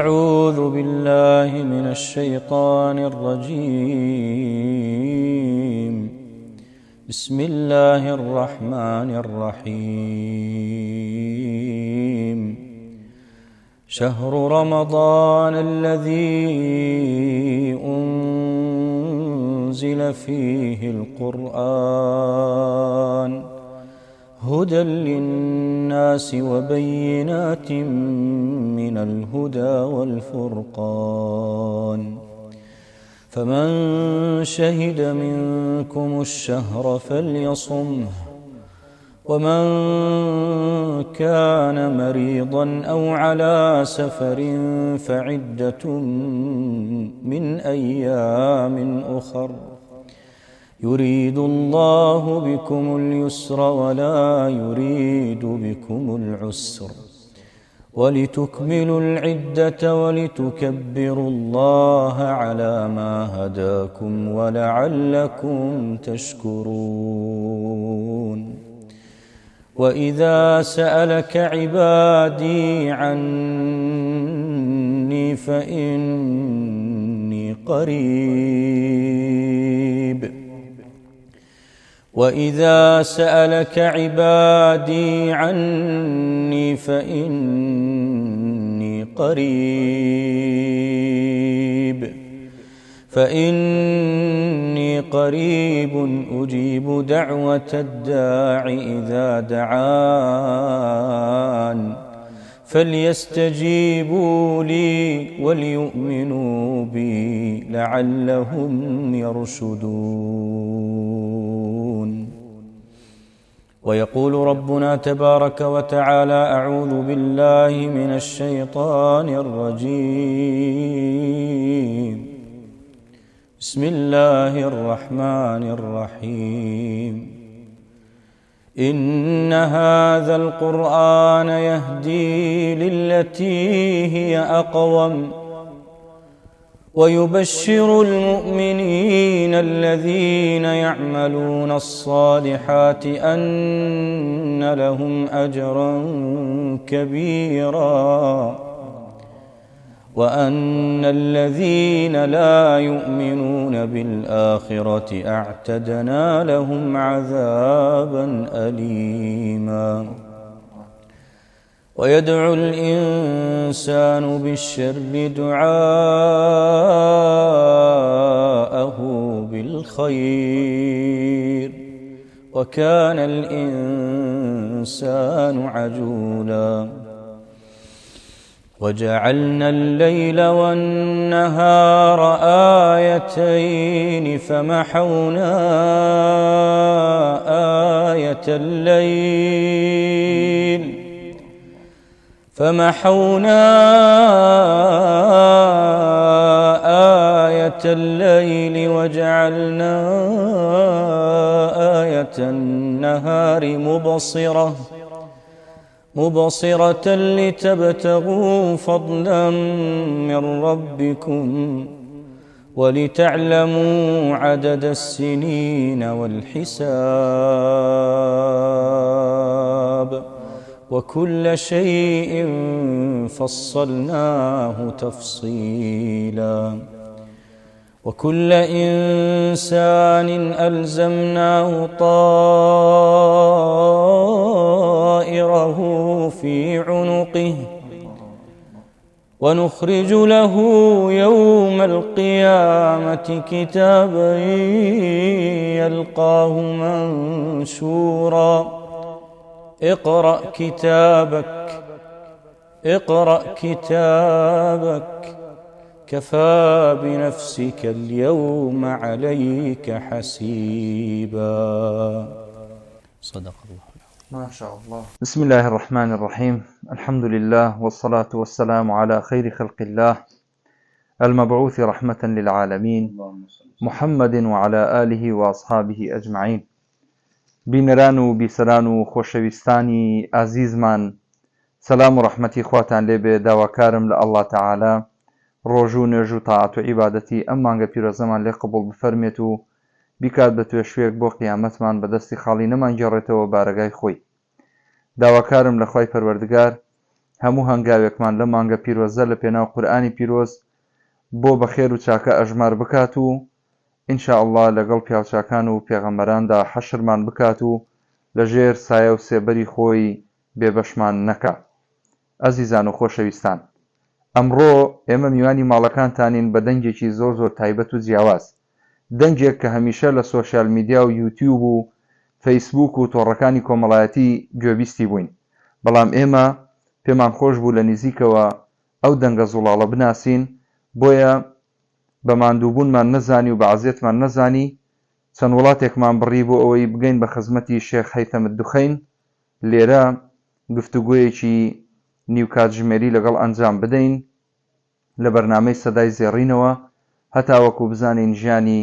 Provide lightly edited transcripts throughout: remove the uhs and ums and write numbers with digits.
أعوذ بالله من الشيطان الرجيم. بسم الله الرحمن الرحيم. شهر رمضان الذي أنزل فيه القرآن هدى للناس وبينات من الهدى والفرقان، فمن شهد منكم الشهر فليصمه، ومن كان مريضا أو على سفر فعدة من أيام أخر، يريد الله بكم اليسر ولا يريد بكم العسر، ولتكملوا العدة ولتكبروا الله على ما هداكم ولعلكم تشكرون. وإذا سألك عبادي عني فإني قريب. وإذا سألك عبادي عني فإني قريب أجيب دعوة الداع إذا دعان، فليستجيبوا لي وليؤمنوا بي لعلهم يرشدون. ويقول ربنا تبارك وتعالى: أعوذ بالله من الشيطان الرجيم. بسم الله الرحمن الرحيم. إن هذا القرآن يهدي للتي هي أقوم، ويبشر المؤمنين الذين يعملون الصالحات أن لهم أجرا كبيرا، وأن الذين لا يؤمنون بالآخرة أعتدنا لهم عذابا أليما. ويدعو الإنسان بالشر دعاءه بالخير، وكان الإنسان عجولا. وجعلنا الليل والنهار آيتين، فمحونا آية الليل وجعلنا آية النهار مبصرة لتبتغوا فضلا من ربكم ولتعلموا عدد السنين والحساب، وكل شيء فصلناه تفصيلا. وكل إنسان ألزمناه طائره في عنقه، ونخرج له يوم القيامة كتابا يلقاه منشورا. اقرأ كتابك كفى بنفسك اليوم عليك حسيبا. صدق الله. ما شاء الله. بسم الله الرحمن الرحيم. الحمد لله والصلاة والسلام على خير خلق الله المبعوث رحمة للعالمين محمد وعلى آله وأصحابه أجمعين. بینەران و بیسەران و خۆشەویستانی ئازیزمان، سەلام و ڕەحمەتی خواتان لێبێ. داواکارم لە ئەڵڵا تەعالا ڕۆژ و نوێژ و تاعات و عیبادەتی ئەم مانگە پیرۆزەمان لێ قبوڵ بفەرمێت و بیکات بە توێشوێک بۆ قیامەتمان بەدەستی خاڵی نەمانگێڕێتەوە بارەگای خۆی. داواکارم لە خوای پەروەردگار هەموو هەنگاوێکمان لە مانگە پیرۆزە لە پێناو قورئانی پیرۆز بۆ بەخێر و چاکە ئەژمار بکات و ئینشاءالله لەگەڵ پیاوچاکان و پێغەمبەراندا حەشرمان بکات و لەژێر سایە و سێبەری خۆی بێبەشمان نەکا. ئەزیزان و خۆشەویستان، ئەمڕۆ ئێمە میوانی ماڵەکانتانین بە دەنگێکی زۆر زۆر تایبەت و جیاواز، دەنگێک کە هەمیشە لە سۆشیال میدیا و یوتیوب و فەیسبوک و تۆڕەکانی کۆمەڵایەتی گوێبیستی بووین، بەڵام ئێمە پێمان خۆش بوو لە نزیکەوە ئەو دەنگە زوڵاڵە بناسین، بۆیە بە ماندووبوونمان نەزانی و بە عەزیەتمان نەزانی چەند وڵاتێکمان بڕی بۆ ئەوەی بگەین بە خزمەتی شێخ هەیتەم الدوخەین، لێرە گفتوگۆیەکی نیوکاتژمێری لەگەڵ ئەنجام بدەین لە بەرنامەی سەدای زێڕینەوە، هەتا وەکو بزانین ژیانی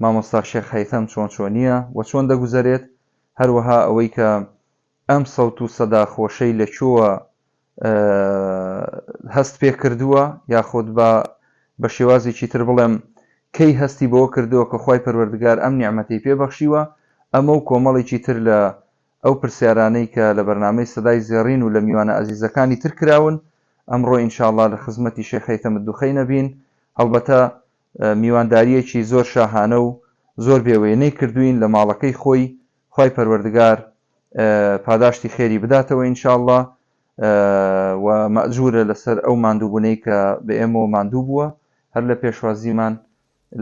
مامۆستا شێخ هەیتەم چۆنیە و چۆن دەگوزارێت، هەروەها ئەوەی کە ئەم سەوت و سەدا خۆشەی لەکوێوە هەست پێ کردووە، یاخود بە شێوازێکی تر بڵێم کەی هەستی بەوە کردووە کە خوای پەروەردگار ئەم نیعمەتەی پێبەخشیوە. ئەمە و کۆمەڵێکی تر لە ئەو پرسیارانەی کە لە بەرنامەی سەدای زێڕین و لە میوانە ئەزیزەکانی تر کراون، ئەمڕۆ ئینشاءالله لە خزمەتی شێخ هەیتەم الدوخەی نەبین. هەڵبەتە میوانداریەکی زۆر شاهانە و زۆر بێوێنەی کردوین لە ماڵەکەی خۆی، خوای پەروەردگار پاداشتی خێری بداتەوە ئینشاءالله و مەئجورە لەسەر ئەو ماندووبوونەی کە بە ئێمەوە ماندوو بووە هەر لە پێشوازیمان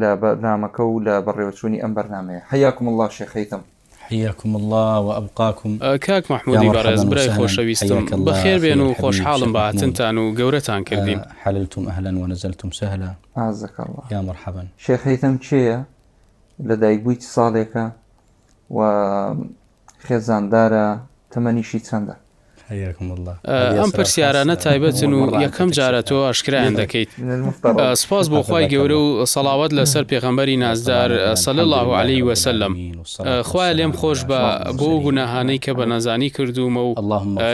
لە بەرنامەکە و لە بەڕێوەچوونی ئەم بەرنامەیە. حەیاکم الله شێخ هەیتەم. حياكم الله وأبقاكم. کاک محمودی بەڕێز برای خۆشەویستم، بەخێر بێن و خۆشحاڵم بە هاتنتان و گەورەتان کردین. حللتم أهلا ونزلتم سهلا. عزك الله. يا مرحبا. شێخ هەیتەم چێیە؟ لە دایکبووی چ ساڵێکە و خێزاندارە، تەمەنیشی چەندە؟ حياكم الله. ئەم پرسیارانە تایبەتن و یەکەم جارە تۆ ئاشکرایان دەکەیت. سپاس بۆ خوای گەورە و سەڵاوەت لەسەر پێغەمبەری نازدار صلی الله علیه وسلم. خوای لێم خۆش بە بۆ گوناهانەی کە بە نەزانی کردومە و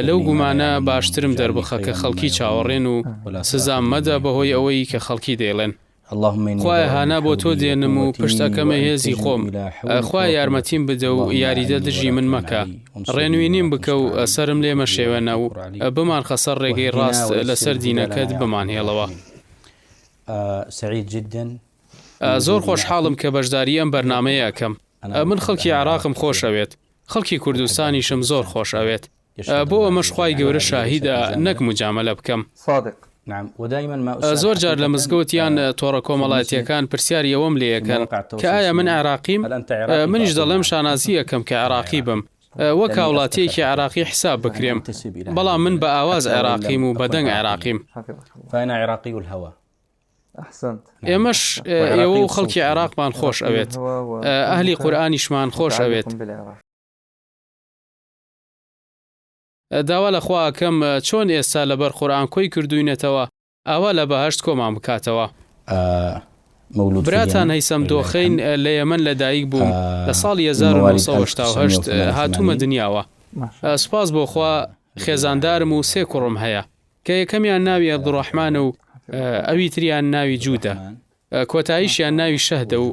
لەو گومانە باشترم دەربخە کە خەڵکی چاوەڕێن و سزام مەدە بەهۆی ئەوەی کە خەڵکی دێڵێن. خوای هانا بۆ تۆ دێنم و پشتەکەمە هێزی خۆم، خوای یارمەتیم بدە و یاریدە دژی من مەکە، ڕێنوینیم بکە و سرم لێمە شێوەنە و بمان خەسەر ڕێگەی ڕاست لەسەر دینەکەت بمان هێڵەوە. سعيد جدا. زۆر خۆشحاڵم کە بەشداری ئەم بەرنامەیە ئەکەم. من خەڵکی عێراقم خۆش ئەوێت، خەڵکی کوردستانیشم زۆر خۆش ئەوێت، بۆ ئەمەش خوای گەورە شاهیدە نەک موجامەلە بکەم. صادق. نعم. ودائما ما زۆر جار لە مزگەوتیان تۆڕە کۆمەڵایەتیەکان پرسیاری ئەوەم لێ یەکەن کە ئایا من عێراقیم؟ منیش دەڵێم شانازی یەکەم کە عێراقی بم، وەک وڵاتیەکی عێراقی حساب بکرێم، بەڵام من بە ئاواز عێراقیم و بەدەنگ عێراقیم. فأنا عراقي الهوى. أحسنت. ئێمەش ئێوە و خەڵکی عێراقمان خۆش ئەوێت، ئەهلی قورئانیشمان خۆش ئەوێت. داوا لە خوا ئەکەم چۆن ئێستا لەبەر قورئان کۆی کردوینەتەوە ئاوا لە بەهەشت کۆمان بکاتەوە. براتان هەیسەم دۆخەین لە یەمەن لەدایک بووم لە ساڵی 1970 هاتوومە دنیاوە. سپاس بۆ خوا خێزاندارم و 3 کوڕم هەیە کە یەکەمیان ناوی عەبدوڕەحمانە و ئەوی تریان ناوی جوودە، کۆتاییشیان ناوی شەهدە و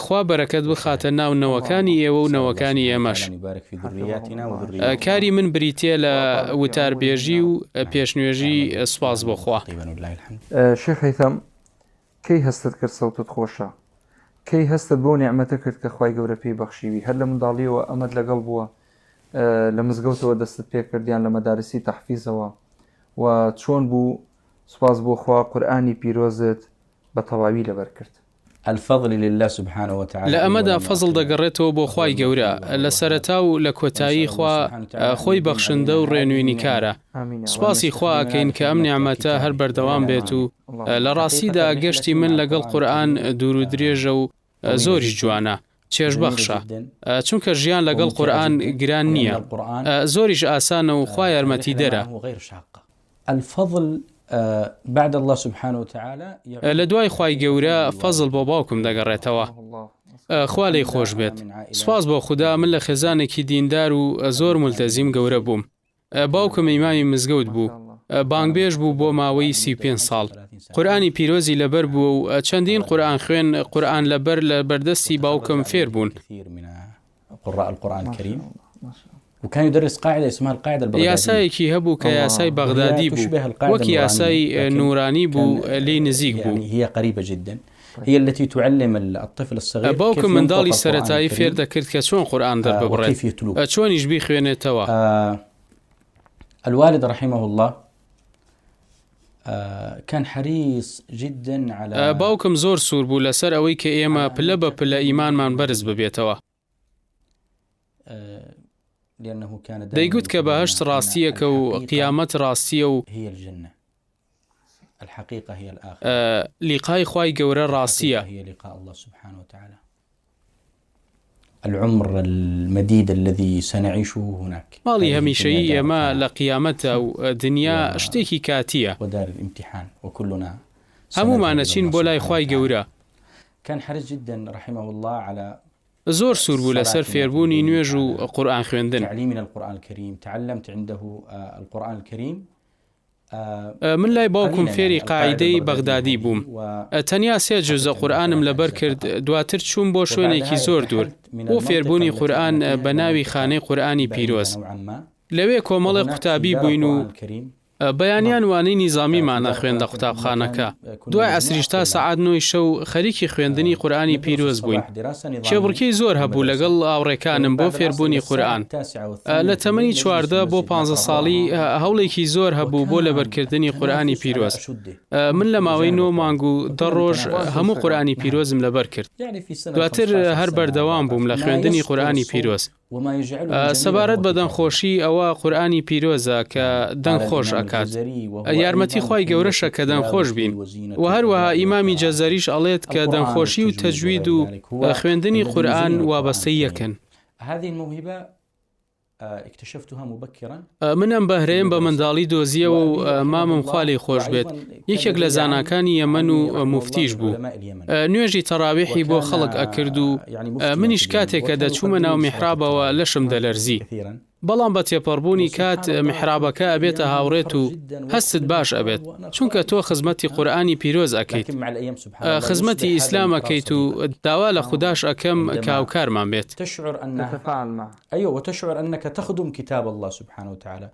خوا بەرەکەت بخاتە ناو نەوەکانی ئێوە و نەوەکانی ئێمەش. کاری من بریتێ لە وتاربێژی و پێشنوێژی. سپاس بۆ خوا. شێخ هەیتەم، کەی هەستت کرد سەوتت خۆشە؟ کەی هەستت بۆ نیعمەتە کرد کە خوای گەورە پێی بەخشیوی؟ هەر لە منداڵیەوە ئەمەد لەگەڵ بووە، لە مزگەوتەوە دەستت پێ کردیان لە مەدارسی تەحفیزەوە و چۆن بوو؟ سپاس بۆ خوا قورئانی پیرۆزت بە تەواوی لەبەر کرد. الفضل لله سبحانه وتعالى. لە ئەمەدا فەزڵ دەگەڕێتەوە بۆ خوای گەورە، لە سەرەتا و لە کۆتایی خوا خۆی بەخشندە و ڕێنوینی کارە. سپاسی خوا ئەکەین کە ئەم نیعمەتە هەر بەردەوام بێت و لە ڕاستیدا گەشتی من لەگەڵ قورئان دوور و درێژە و زۆریش جوانە، چێژبەخشە، چونکە ژیان لەگەڵ قورئان گران نییە، زۆریش ئاسانە و خوا یارمەتی دەرە. الفضل بعد الله سبحانه وتعالى. لە دوای خوای گەورە فەزڵ بۆ باوکم دەگەڕێتەوە، خوا لێی خۆش بێت. سپاس بۆ خوددا من لە خێزانێکی دیندار و زۆر مولتەزیم گەورە بووم. باوکم ئیمامی مزگەوت بوو، بانگبێژ بوو بۆ ماوەی 35 ساڵ. قورئانی پیرۆزی لەبەر بووە و چەندین قورئان خوێن قورئان لەبەر لە بەردەستی باوکم فێر بوون. قراء القرآن الكريم. وكان يدرس قاعدة اسمها القاعدة البغدادية. یاسایەکی هەبوو کە یاسای بەغدادی بوو، وەک یاسای نورانی بوو لێی نزیک بوو. يعني هي قريبة جدا، هي التي تعلم الطفل الصغير باوکم منداڵی سەرەتایی فێر دەکرد کە چۆن قورئان دەرببڕێت، چۆنیش بیخوێنێتەوە. الوالد رحمه الله كان حريص جدا على باوکم زۆر سوور بوو لەسەر ئەوەی کە ئێمە پلە بە پلە ئیمانمان بەرز ببێتەوە. دەیگوت کە بەهەشت ڕاستیەکە و قیامەت ڕاستیە و لیقای خوای گەورە ڕاستیە. العمر المديد الذي سنعيشه هناك، ماڵی هەمیشەیی ئێمە لە قیامەتە و دنیا شتێکی کاتیە، ودار الامتحان وكلنا هەمومانەچین بۆ لای خوای گەورە. كان حريص جدا رحمه الله على زۆر سوور بوو لەسەر فێربوونی نوێژ و قورئان خوێندن. تعليمنا القرآن الكريم، تعلمت عنده القرآن الكريم. من لای باوکم فێری قاعدەی بەغدادی بووم، تەنیا 3 جوزە قورئانم لەبەر کرد، دواتر چوون بۆ شوێنێکی زۆر دوور بۆ فێربوونی قورئان بە ناوی خانەی قورئانی پیرۆز. لەوێ کۆمەڵی قوتابی بووین و بەیانیان وانەی نیزامیمانە خوێن لە قوتابخانەکە. دوای عەسریش تا سەعات 9 شەو خەریکی خوێندنی قورئانی پیرۆز بووین. کێبڕکەی زۆر هەبوو لەگەڵ ئاوڕێکانم بۆ فێربوونی قورئان. لە تەمەنی 14 بۆ 15 ساڵی هەوڵێکی زۆر هەبوو بۆ لەبەرکردنی قورئانی پیرۆز. من لە ماوەی 9 مانگ و 10 ڕۆژ هەموو قورئانی پیرۆزم لەبەر کرد. دواتر هەر بەردەوام بووم لە خوێندنی قورئانی پیرۆز. سەبارەت بە دەنگخۆشی ئەوە قورئانی پیرۆزە کە دەنگ خۆش ئەکات. یارمەتی خوای گەورەشە کە دەنگخۆش بین، و هەروەها ئیمامی جەزەریش ئەڵێت کە دەنگخۆشی و تەجوید و خوێندنی قورئان وابەستەی یەکەن. منم بەهرەیەم بە منداڵی دۆزیەوە و مامم خوا لێی خۆش بێت، یەکێک لە زاناکانی یەمەن و موفتیش بوو. نوێژی تەراویحی بۆ خەڵک ئەکرد و منیش کاتێک کە دەچوومە ناو میحرابەوە لەشم دەلەرزی. بەڵام بە تێپەڕبوونی کات میحرابەکە ئەبێتە هاوڕێت و هەستت باش ئەبێت، چونکە تۆ خزمەتی قورئانی پیرۆز ئەکەیت، خزمەتی ئیسلام ئەکەیت و داوا لە خوداش ئەکەم کاوکارمان بێت. أيوة، وتشعر أنك تخدم كتاب الله سبحانه وتعالى.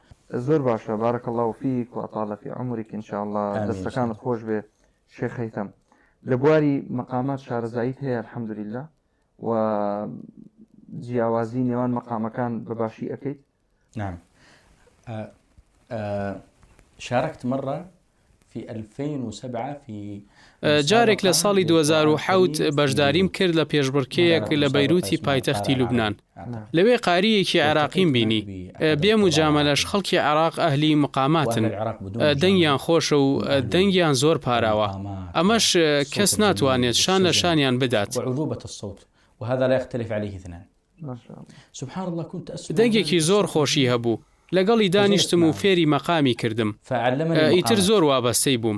زۆر باشە، بارك الله فيك وأطال في عمرك إن شاء الله. دەستەکانت خۆش بێ شێخ هەیتەم. لە بواری مەقامات شارەزاییت هەیە الحمد لله، و جیاوازی نێوان مەقامەکان بەباشی ئەەکەیت؟ نعم. شاركت مرة في 2007 في جارێک لە ساڵی 2007 بەشداریم کرد لە پێشبڕکەیەک لە بەیروتی پایتەختی لوبنان. لەوێ قاریەکی عێراقیم بینی، بێ مجامەلەش خەڵکی عێراق ئەهلی مقاماتن، دەنگیان خۆشە و دەنگیان زۆر پاراوە، ئەمەش کەس ناتوانێت شان لە شانیان بدات. وهذا لا يختلف عليه اثنان. سبحان الله. كنت أسمع دەنگێکی زۆر خۆشی هەبوو، لەگەڵی دانیشتم و فێری مەقامی کردم، ئیتر زۆر وابەستەی بووم.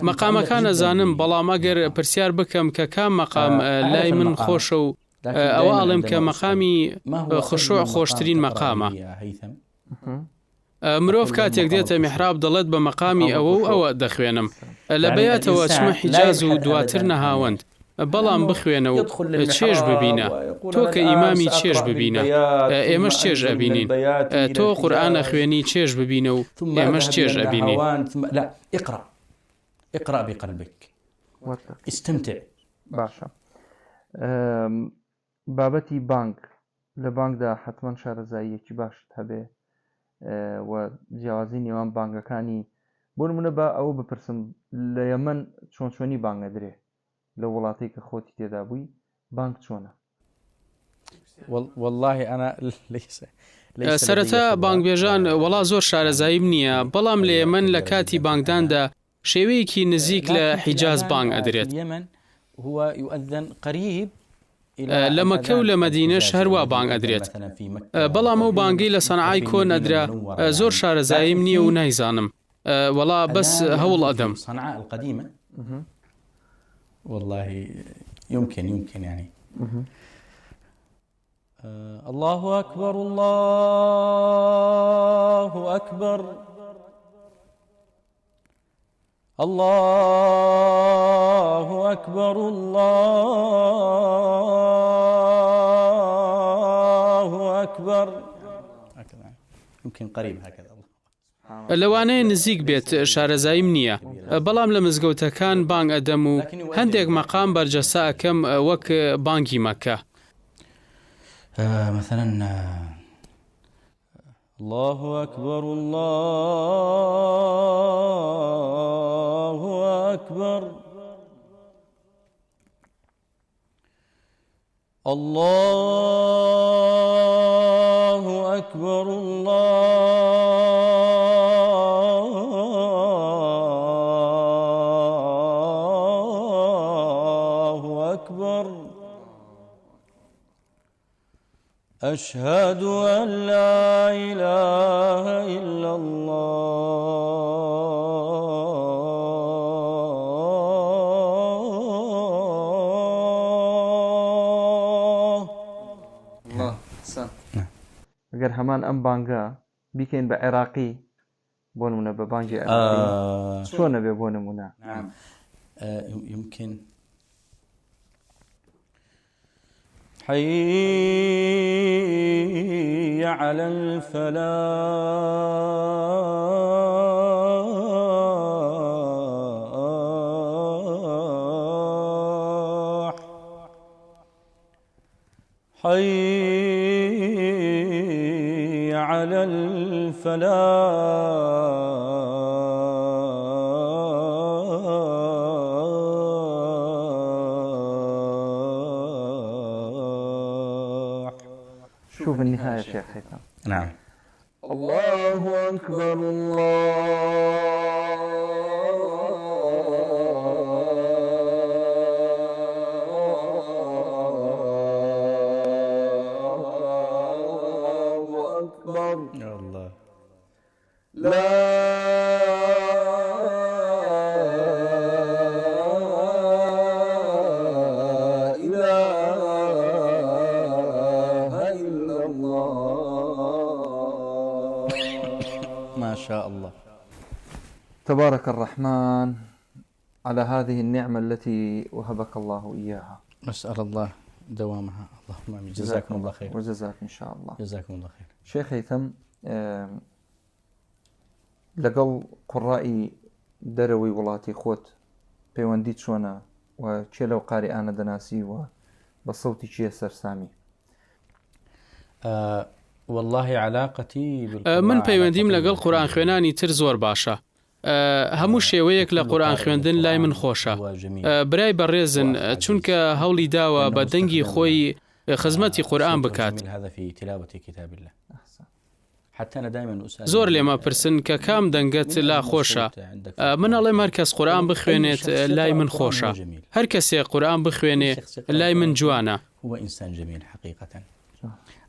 مەقامەکان ئەزانم، بەڵام ئەگەر پرسیار بکەم کە کام مەقام لای من خۆشە و ئەوە ئەڵێم کە مەقامی خشوع خۆشترین مەقامە. مرۆڤ کاتێک دێتە میحراب دەڵێت بە مەقامی ئەوە و ئەوە دەخوێنم، لە بەیاتەوە چمە حیجاز و دواتر نەهاوەند، بەڵام بخوێنە و چێژ ببینە، تۆ کە ئیمامی چێژ ببینە، ئێمەش چێژ ئەبینین، تۆ قورئانە خوێنی چێژ ببینە و ئێمەش چێژ ئەبینین. اقرأ بقلبك، استمتع. باشە. بابەتی بانک، لە بانکدا حتمما شارەزاییەکی باشت هەبێ و جیاوازی نێوان بانگەکانی. بۆ نمونە بە ئەوە بپرسم، لە یەمەن چۆنی بانگ ئەدرێ؟ لە وڵاتێک کە خۆتی تێدا بووی بانک چۆنە؟ والله أنا سەرەتا بانگبێژان وەڵا زۆر شارەزاییم نییە، بەڵام لە یەمەن لە کاتی بانگداندا شێوەیەکی نزیک لە حیجاز بانگ ئەدرێت. لە مەکە و لە مەدینەش هەروە بانگ ئەدرێت، بەڵام ئەو بانگی لە سەنعای کۆن ئەدرا زۆر شارەزاییم نییە و نایزانم، وەڵا بەس هەوڵ ئەدەم. والله يمكن يعني. الله أكبر، الله أكبر، الله أكبر، الله أكبر. يمكن قريب هكذا. لەوانەیە نزیک بێت شارەزاییم نییە، بەڵام لە مزگەوتەکان بانگ ئەدەم و هەندێک مەقام بەرجەسا ئەکەم وەک بانگی مەکە. مثلا الله أكبر الله أكبر الله أكبر الله أكبر أشهد أن لا إله إلا الله. الله سن اگر همان ام بانگا بیکن به عراقی بونمونه به بانگی عراقی شونه به بونمونه. نعم يمكن حي على الفلاح حي على الفلاح. شوف النهاية شيخ هيثم. نعم. الله أكبر الله أكبر يا الله. لا إله إلا الله. ما شاء الله. تبارك الرحمن على هذه النعمة التي وهبك الله إياها. نسأل الله دوامها. اللهم آمين. جزاكم الله خير. وجزاك إن شاء الله. جزاكم الله خير. شيخ هيثم لقل قرائي دروي ولاتي خوت بيوانديت شونا وشيلو قاري أنا دناسي وبصوتي شي سرسامي. والله علاقتي بالقرآن من پەیوەندیم لەگەڵ قورئان خوێنانی تر زۆر باشە. هەموو شێوەیەک لە قورئان خوێندن لای من خۆشە. برای بەڕێزن چونکە هەوڵی داوە بە دەنگی خۆی خزمەتی قورئان بکات. هذا في تلاوة كتاب الله. حتى أنا دائما أسأل زۆر لێمە پرسن کە کام دەنگت لا خۆشە. من ئەڵێم هەر کەس قورئان بخوێنێت لای من خۆشە. هەر کەسێک قورئان بخوێنێ لای من جوانە. هو إنسان جميل حقيقة.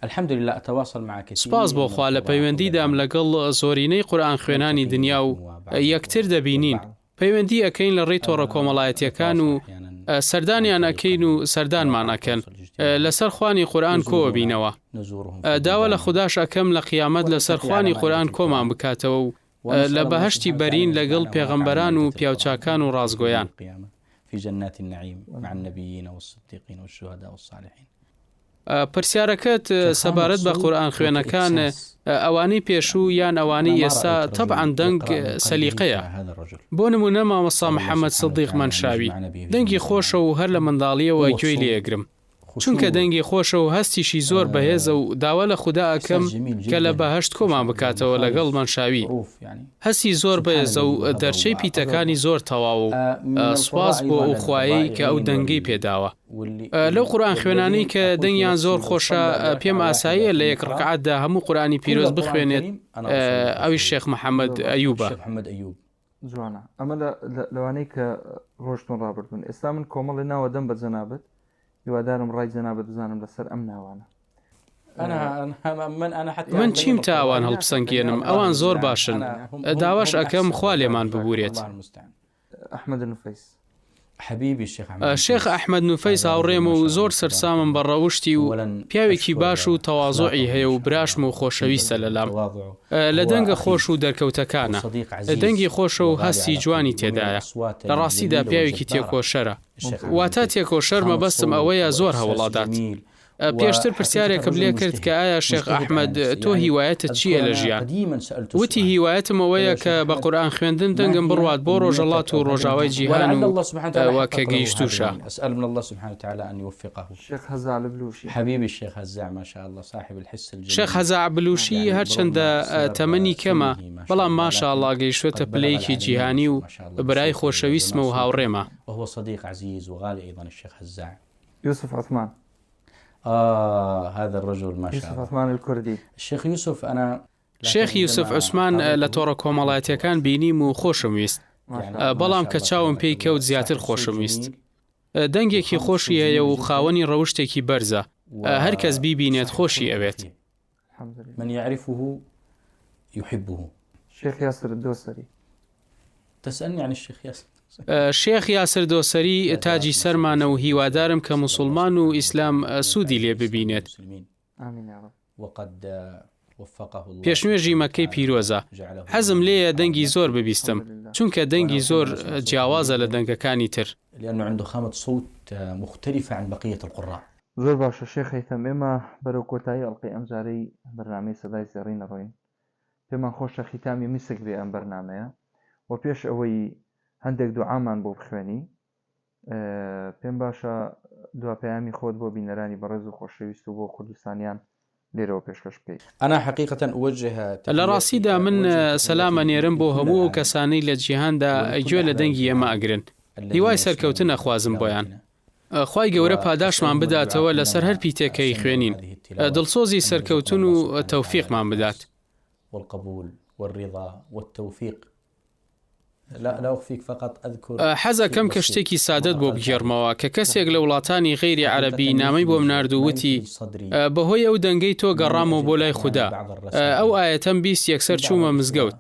الحمد لله أتواصل مع كثير. سپاس بۆ خوا لە پەیوەندیدام لەگەڵ زۆرینەی قورئان خوێنانی دنیا و یەکتر دەبینین. پەیوەندی ئەکەین لە ڕێی تۆڕە کۆمەڵایەتیەکان و سەردانیان ئەکەین و سەردانمان ئەکەن. لەسەر خوانی قورئان کۆ بینەوە. داوا لە خوداش ئەکەم لە قیامەت لەسەر خوانی قورئان کۆمان بکاتەوە و لە بەهەشتی بەرین لەگەڵ پێغەمبەران و پیاوچاکان و ڕازگۆیان. في جنات النعيم مع النبيين والصديقين والشهداء والصالحين. پرسیارەکەت سەبارەت بە قورئان خوێنەکان ئەوانەی پێشوو یان ئەوانەی ئێستا تەبعاً دەنگ سەلیقەیە. بۆ نمونە مامۆستا محەممەد سدیق مەنشاوی دەنگی خۆشە و هەر لە منداڵیەوە گوێی لێگرم. چونکە دەنگی خۆشە و هەستیشی زۆر بەهێزە و داوا لە خوددا ئەکەم کە لە بەهەشت کۆمان بکاتەوە لەگەڵ مەنشاوی. هەستی زۆر بەهێزە و دەرچەی پیتەکانی زۆر تەواو و سوپاس بۆ ئەو خوایەی کە ئەو دەنگی پێداوە. لەو قورئان خوێنانەی کە دەنگیان زۆر خۆشە پێم ئاساییە لە یەک ڕکعاتدا هەموو قورئانی پیرۆز بخوێنێت. ئەوی شێخ محەممەد ئەیوبە. جوانە ئەمە لەوانەی کە ڕۆژتون ڕابردون. ئێستا من کۆمەڵی ناوە دەم بە جەنابەت هیوادارم ڕای جەنابەت بزانم لەسەر ئەم ناوانە. من چیم تا ئەوان هەڵبسەنگێنم؟ ئەوان زۆر باشن. داواش ئەکەم خوا لێمان ببورێت. ئەحمەد نوفەیس حبيبي شيخ أحمد نوفەیس هاوڕێم و زۆر سەرسامم بە ڕەوشتی و پیاوێکی باش و تەواضوعی هەیە و براشم و خۆشەویستە لەلام. لە دەنگە خۆش و دەرکەوتەکانە. دەنگی خۆشە و هەستی جوانی تێدایە. لە ڕاستیدا پیاوێکی تێکۆشەرە. واتە تێکۆشەر مەبەستم ئەوەیە زۆر هەوڵادات. پێشتر پرسیارێکم لێ کرد کە ئایا شێخ ئەحمەد تۆ هیوایەتت چییە لە ژیان؟ وتی هیوایەتمەوەیە کە بە قورئان خوێندن دەنگم بڕوات بۆ ڕۆژەڵات و ڕۆژاوای جیهان و کە گەیشتوشە. أسأل من الله سبحانه وتعالى أن يوفقه. شيخ هزاع البلوشي حبيبي الشيخ هزاع ما شاء الله صاحب الحس الجميل. شێخ هەزاع بلوشی هەرچەندە تەمەنی کەمە بەڵام ماشاءالله گەیشتوتە پلەیەکی جیهانی و برای خۆشەویستمە و هاوڕێمە. وهو صديق عزيز وغالي أيضا الشيخ هزاع. يوسف عثمان. هذا الرجل ما شاء الله. يوسف عثمان الكردي. الشيخ يوسف أنا شێخ یوسف عوسمان لە تۆڕە کۆمەڵایەتیەکان بینیم و خۆشم ویست، بەڵام کە چاوم پێی کەوت زیاتر خۆشم ویست. دەنگێکی خۆشی هەیە و خاوەنی ڕەوشتێکی بەرزە، هەر کەس بیبینێت خۆشی ئەوێت. من يعرفه يحبه. شيخ ياسر الدوسري. تسألني عن الشيخ ياسر. شێخ یاسر دۆسەری تاجی سەرمانە و هیوادارم کە موسڵمان و ئیسلام سوودی لێ ببینێت. آمين يا رب. وقد وفقه الله. پێشنوێژی مەکەی پیرۆزە. حەزم لێیە دەنگی زۆر ببیستم، چونکە دەنگی زۆر جیاوازە لە دەنگەکانی تر. لأنه عنده خامة صوت مختلفة عن بقية القراء. زۆر باشە شێخ هەیتەم، ئێمە بەرەو کۆتایی ئەڵقەی ئەم جارەی بەرنامەی سەدای زێڕین ڕۆین. پێمان خۆشە ختامی میسک بێ ئەم بەرنامەیە و پێش ئەوەی هەندێک دوعامان بۆ بخوێنی، پێم باشە دواپەیامی خۆت بۆ بینەرانی بەڕێز و خۆشەویست و بۆ کوردستانیان لێرەوە پێشکەش بکەیت. أنا حقيقة أوجه لە ڕاستیدا من سەلامە نێرم بۆ هەموو ئەو کەسانەی لە جیهاندا گوێ لە دەنگی ئێمە ئەگرن، هیوای سەرکەوتن ئەخوازم بۆیان. خوای گەورە پاداشمان بداتەوە لەسەر هەر پیتێکەی خوێنین، دڵسۆزی سەرکەوتن و تەوفیقمان بدات. والقبول والرضا والتوفيق. لا أخفيك فقط أذكر. حەزەکەم کە شتێکی سادەت بۆ بگێڕمەوە کە کەسێک لە وڵاتانی غەیری عەرەبی نامەی بۆم ناردووتی بەهۆی ئەو دەنگەی تۆ گەڕامەوە بۆ لای خوددا، ئەو ئاەتەم بیست یەکسەر چوومە مزگەوت.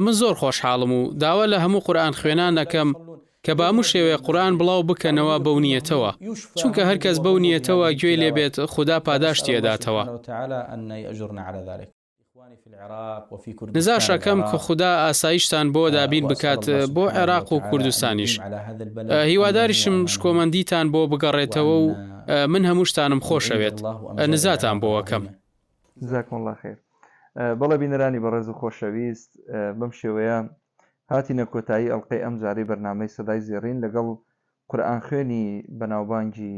من زۆر خۆشحاڵم و داوا لە هەموو قورئان خوێنان دەکەم کە با هەموو شێوەیە قورئان بڵاو بکەنەوە بەو نیەتەوە، چونکە هەر کەس بەو نیەتەوە گوێی لێبێت خوددا پاداش تێداتەوە. نزاشەکەم کە خوددا ئاسایشتان بۆ دابین بکات بۆ عێراق و کوردستانیش. هیواداریشم شکۆمەندیتان بۆ بگەڕێتەوە و من هەموو شتانم خۆشەوێت. نزاتان بۆوەکەم. جزاكم الله خير. بەڵێ بینەرانی بەڕێز و خۆشەویست، بەم شێوەیە هاتینە کۆتایی ئەڵقەی ئەم جارەی بەرنامەی سەدای زێڕین لەگەڵ قورئان خوێنی بەناوبانگی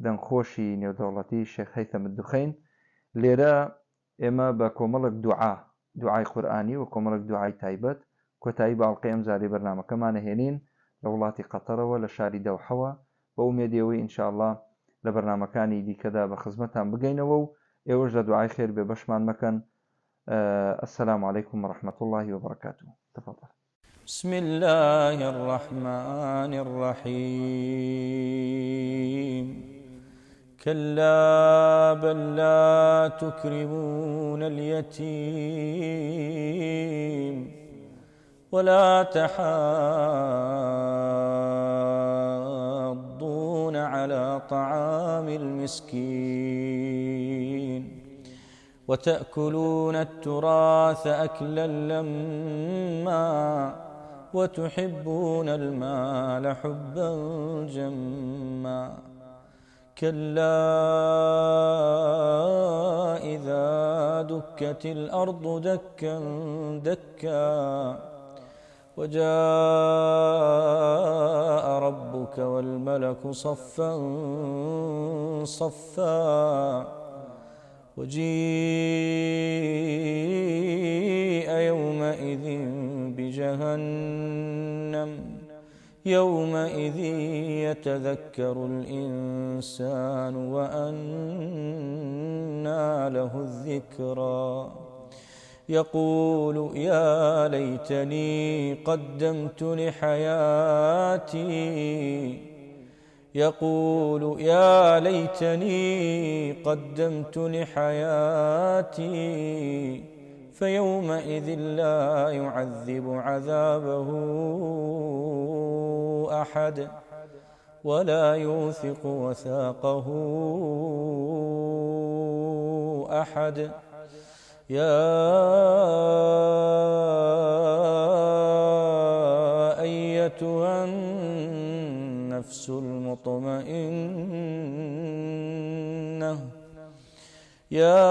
دەنگخۆشی نێودەوڵەتی شێخ هەیتەم الدوخەین. لێرە ئێمە بە کۆمەڵک دوعای قورئانی و کۆمەڵک دوعای تایبەت کۆتایی بە ئەڵقەی ئەم جارەی بەرنامەکەمانە هێنین لە وڵاتی قەتەرەوە لە شاری دەوحەوە، بە ئومێدیەوەی ئینشاءالله لە بەرنامەکانی دیکەدا بە خزمەتان بگەینەوە و ئێوەش لە دوعای خێر بێ بەشمان مەکەن. السلام عليكم ورحمة الله وبركاته. تفضل. بسم الله الرحمن الرحيم. كلا بل لا تكرمون اليتيم ولا تحاضون على طعام المسكين وتأكلون التراث أكلا لما وتحبون المال حبا جما كلا إذا دكت الأرض دكا دكا وجاء ربك والملك صفا صفا وجيء يومئذ بجهنم يومئذ يتذكر الإنسان وأنى له الذكرى يقول يا ليتني قدمت لحياتي يقول يا ليتني قدمت لحياتي فيومئذ لا يعذب عذابه أحد ولا يوثق وثاقه أحد يا أيتها النفس المطمئنة يا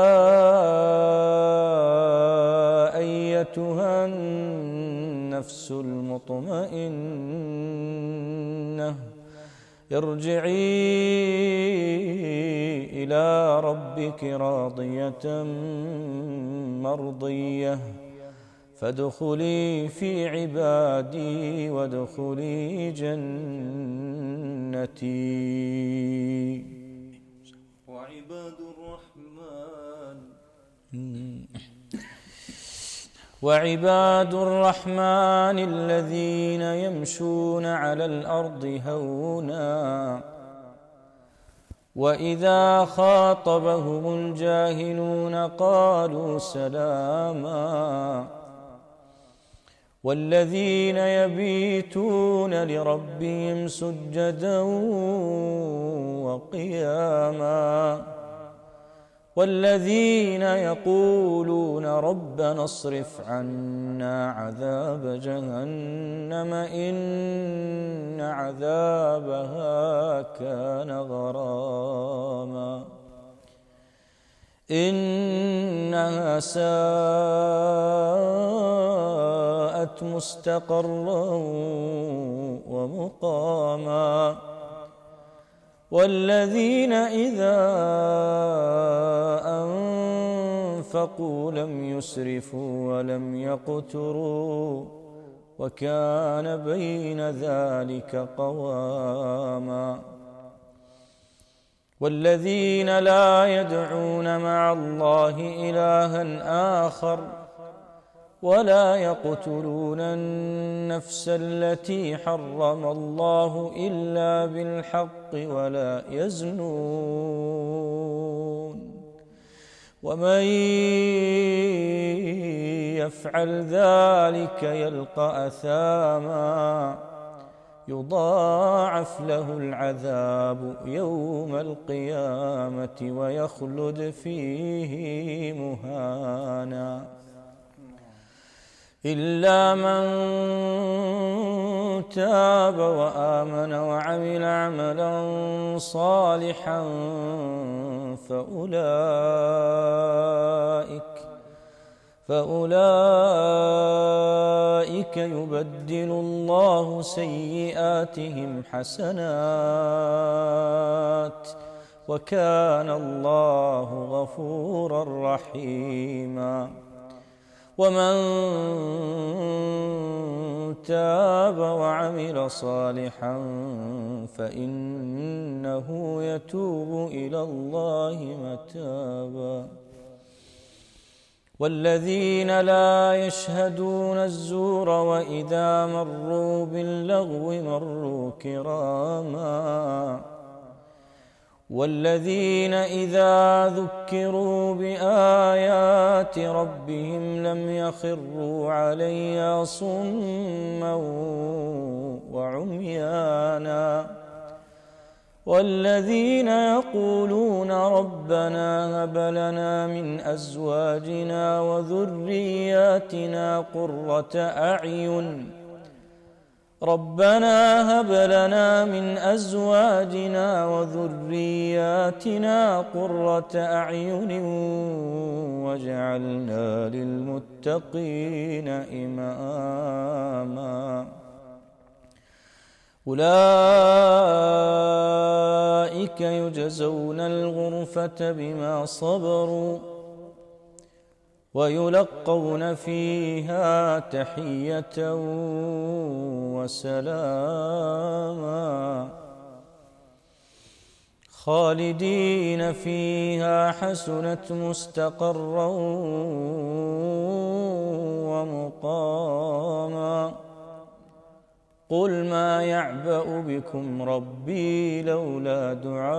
أيتها النفس المطمئنة ارجعي إلى ربك راضية مرضية فادخلي في عبادي وادخلي جنتي. وعباد الرحمن الذين يمشون على الأرض هونا وإذا خاطبهم الجاهلون قالوا سلاما والذين يبيتون لربهم سجدا وقياما والذين يقولون ربنا اصرف عنا عذاب جهنم إن عذابها كان غراما إنها ساءت مستقرا ومقاما والذين إذا أنفقوا لم يسرفوا ولم يقتروا وكان بين ذلك قواما والذين لا يدعون مع الله إلها آخر ولا يقتلون النفس التي حرم الله إلا بالحق ولا يزنون ومن يفعل ذلك يلقى أثاما يضاعف له العذاب يوم القيامة ويخلد فيه مهانا إلا من تاب وآمن وعمل عملا صالحا فأولئك يبدل الله سيئاتهم حسنات وكان الله غفورا رحيما ومن تاب وعمل صالحا فإنه يتوب إلى الله متابا والذين لا يشهدون الزور وإذا مروا باللغو مروا كراما والذين إذا ذكروا بآيات ربهم لم يخروا عليها صما وعميانا والذين يقولون ربنا هب لنا من أزواجنا وذرياتنا قرة أعين ربنا هب لنا من أزواجنا وذرياتنا قرة أعين واجعلنا للمتقين إماما أولئك يجزون الغرفة بما صبروا ويلقون فيها تحية وسلاما خالدين فيها حسنت مستقرا ومقاما قل ما يعبأ بكم ربي لولا دعاؤكم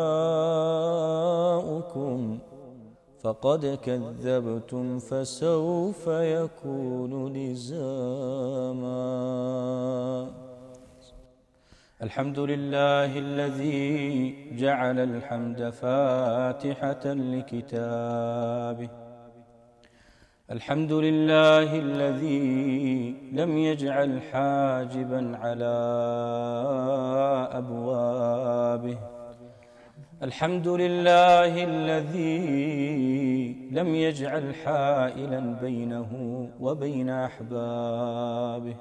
فقد كذبتم فسوف يكون لزاما الحمد لله الذي جعل الحمد فاتحة لكتابه الحمد لله الذي لم يجعل حاجبا على أبوابه الحمد لله الذي لم يجعل حائلا بينه وبين أحبابه.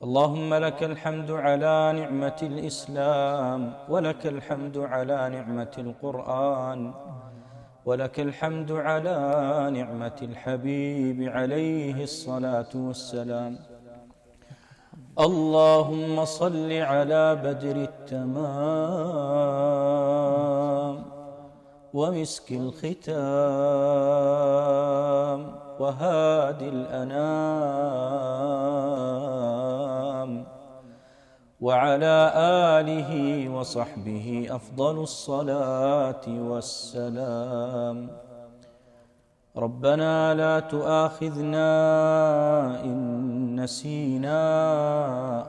اللهم لك الحمد على نعمة الإسلام، ولك الحمد على نعمة القرآن، ولك الحمد على نعمة الحبيب عليه الصلاة والسلام. اللهم صل على بدر التمام ومسك الختام وهادي الأنام وعلى آله وصحبه أفضل الصلاة والسلام. ربنا لا تؤاخذنا إن نسينا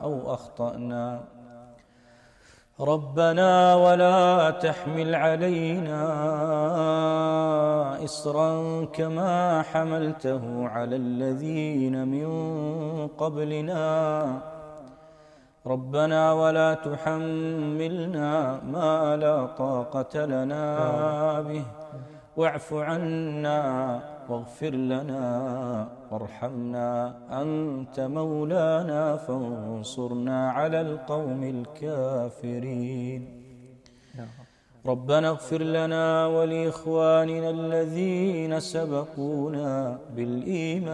أو أخطأنا، ربنا ولا تحمل علينا إصرا كما حملته على الذين من قبلنا، ربنا ولا تحملنا ما لا طاقة لنا به، واعف عنا واغفر لنا وارحمنا، أنت مولانا فانصرنا على القوم الكافرين. ربنا اغفر لنا ولإخواننا الذين سبقونا بالإيمان،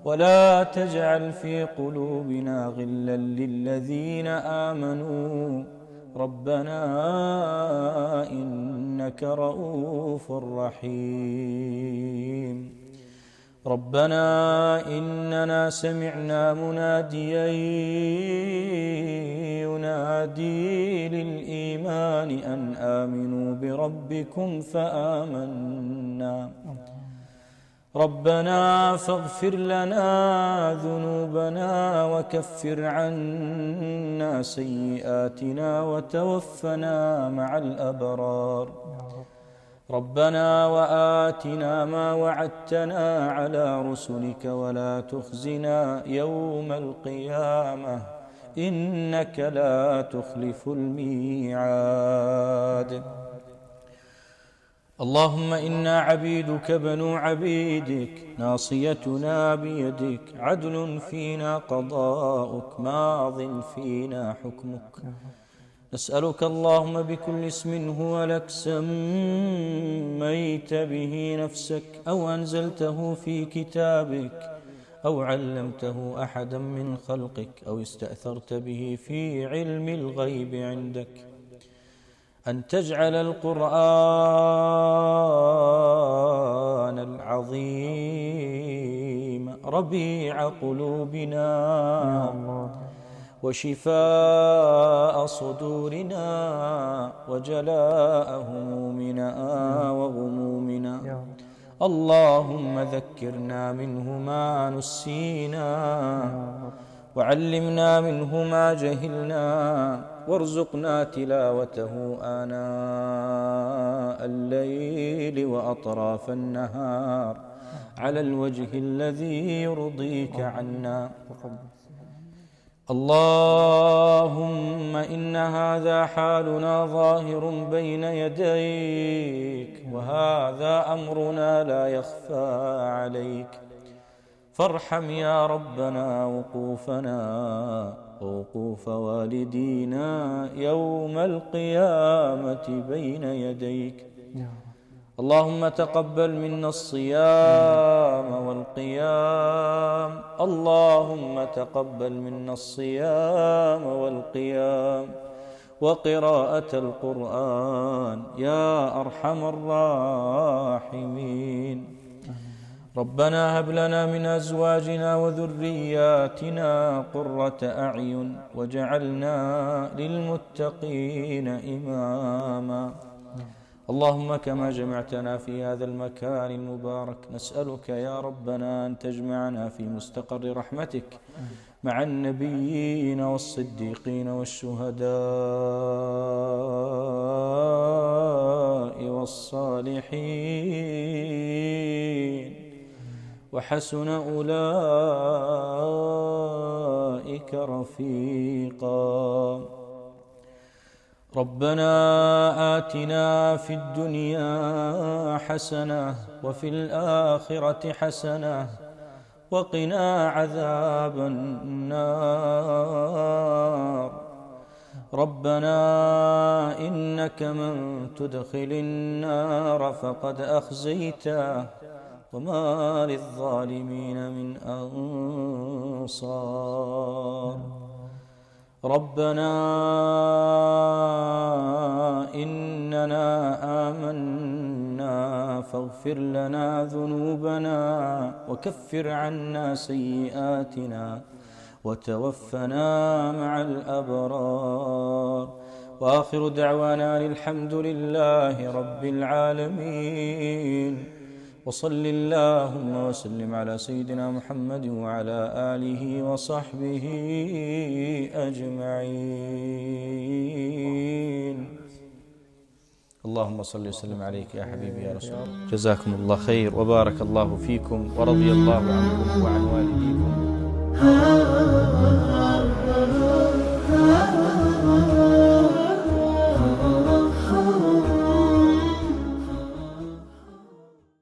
ولا تجعل في قلوبنا غلا للذين آمنوا، ربنا إنك رؤوف رحيم. ربنا إننا سمعنا مناديا ينادي للإيمان أن آمنوا بربكم فآمنا، ربنا فاغفر لنا ذنوبنا وكفر عنا سيئاتنا وتوفنا مع الأبرار، ربنا وآتنا ما وعدتنا على رسلك ولا تخزنا يوم القيامة إنك لا تخلف الميعاد. اللهم إنا عبيدك بنو عبيدك، ناصيتنا بيدك، عدل فينا قضاؤك، ماض فينا حكمك. نسألك اللهم بكل اسم هو لك سميت به نفسك أو أنزلته في كتابك أو علمته أحدا من خلقك أو استأثرت به في علم الغيب عندك، أن تجعل القرآن العظيم ربيع قلوبنا وشفاء صدورنا وجلاء همومنا وغمومنا. اللهم ذكرنا منه ما نسينا، وعلمنا منه ما جهلنا، وارزقنا تلاوته آناء الليل وأطراف النهار على الوجه الذي يرضيك عنا. اللهم إن هذا حالنا ظاهر بين يديك، وهذا أمرنا لا يخفى عليك، فارحم يا ربنا وقوفنا ووقوف والدينا يوم القيامة بين يديك. اللهم تقبل منا الصيام والقيام، اللهم تقبل منا الصيام والقيام وقراءة القرآن يا أرحم الراحمين. ربنا هب لنا من أزواجنا وذرياتنا قرة أعين واجعلنا للمتقين إماما. اللهم كما جمعتنا في هذا المكان المبارك نسألك يا ربنا أن تجمعنا في مستقر رحمتك مع النبيين والصديقين والشهداء والصالحين، وحسن أولئك رفيقا. ربنا آتنا في الدنيا حسنة وفي الآخرة حسنة وقنا عذاب النار. ربنا إنك من تدخل النار فقد أخزيته وما للظالمين من أنصار. ربنا إننا آمنا فاغفر لنا ذنوبنا وكفر عنا سيئاتنا وتوفنا مع الأبرار. وآخر دعوانا الحمد لله رب العالمين. وصل اللهم وسلم على سيدنا محمد وعلى آله وصحبه أجمعين. اللهم صل وسلم عليك يا حبيبي يا رسول الله. جزاكم الله خير وبارك الله فيكم ورضي الله عنكم وعن والديكم.